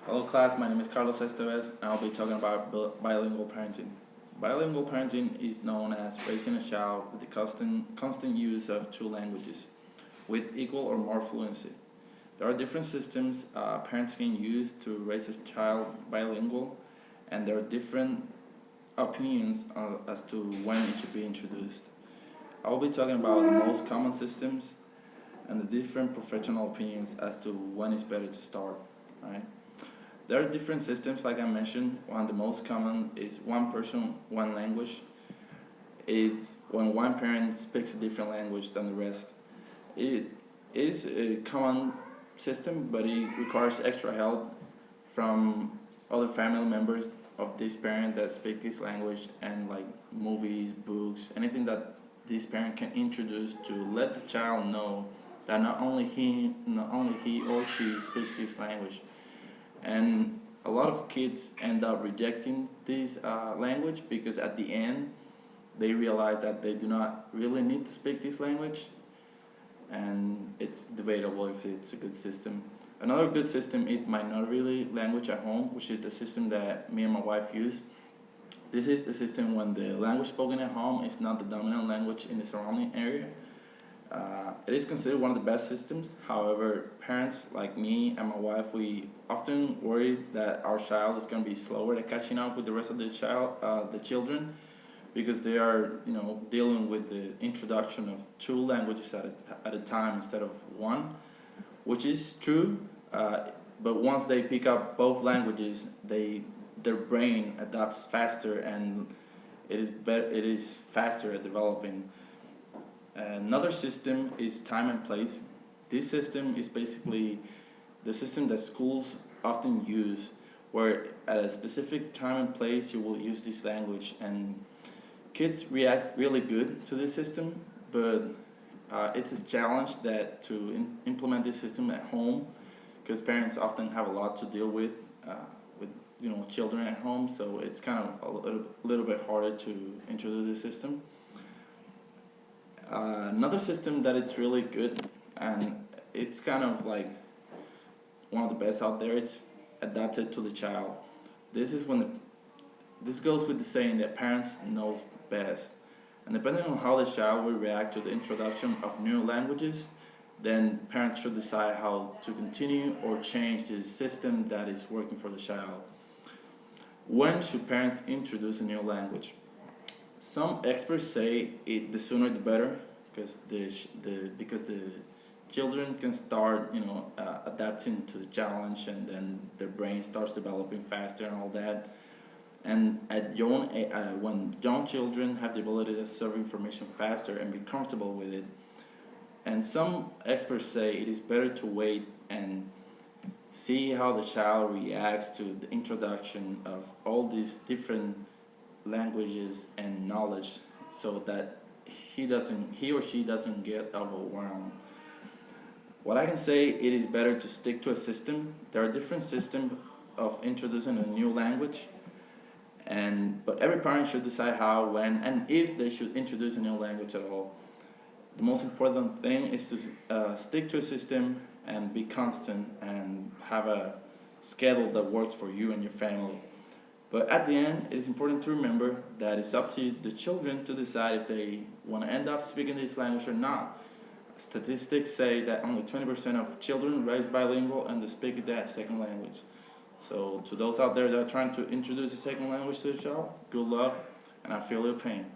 Hello class, my name is Carlos Esteves and I'll be talking about bilingual parenting. Bilingual parenting is known as raising a child with the constant use of two languages with equal or more fluency. There are different systems parents can use to raise a child bilingual, and there are different opinions as to when it should be introduced. I will be talking about the most common systems and the different professional opinions as to when it's better to start. Right? There are different systems, like I mentioned. One of the most common is one person, one language. Is when one parent speaks a different language than the rest. It is a common system, but it requires extra help from other family members of this parent that speak this language, and like movies, books, anything that this parent can introduce to let the child know that not only he or she speaks this language. And a lot of kids end up rejecting this language because at the end they realize that they do not really need to speak this language, and it's debatable if it's a good system. Another good system is minority language at home, which is the system that me and my wife use. This is the system when the language spoken at home is not the dominant language in the surrounding area. It is considered one of the best systems. However, parents like me and my wife, we often worry that our child is going to be slower at catching up with the rest of the children, because they are, dealing with the introduction of two languages at a time instead of one, which is true. But once they pick up both languages, their brain adapts faster, and it is faster at developing. Another system is time and place. This system is basically the system that schools often use, where at a specific time and place you will use this language, and kids react really good to this system. But it's a challenge that to implement this system at home, because parents often have a lot to deal with children at home, so it's kind of a little bit harder to introduce this system. Another system that it's really good, and it's kind of like one of the best out there. It's adapted to the child. This is this goes with the saying that parents knows best, and depending on how the child will react to the introduction of new languages, then parents should decide how to continue or change the system that is working for the child. When should parents introduce a new language? Some experts say the sooner the better, because the children can start adapting to the challenge, and then their brain starts developing faster and all that. And when young children have the ability to absorb information faster and be comfortable with it, and some experts say it is better to wait and see how the child reacts to the introduction of all these different languages and knowledge, so that he or she doesn't get overwhelmed. What I can say, it is better to stick to a system. There are different systems of introducing a new language, but every parent should decide how, when, and if they should introduce a new language at all. The most important thing is to stick to a system and be constant and have a schedule that works for you and your family. But at the end, it is important to remember that it's up to the children to decide if they want to end up speaking this language or not. Statistics say that only 20% of children raised bilingual and they speak that second language. So to those out there that are trying to introduce a second language to the child, good luck, and I feel your pain.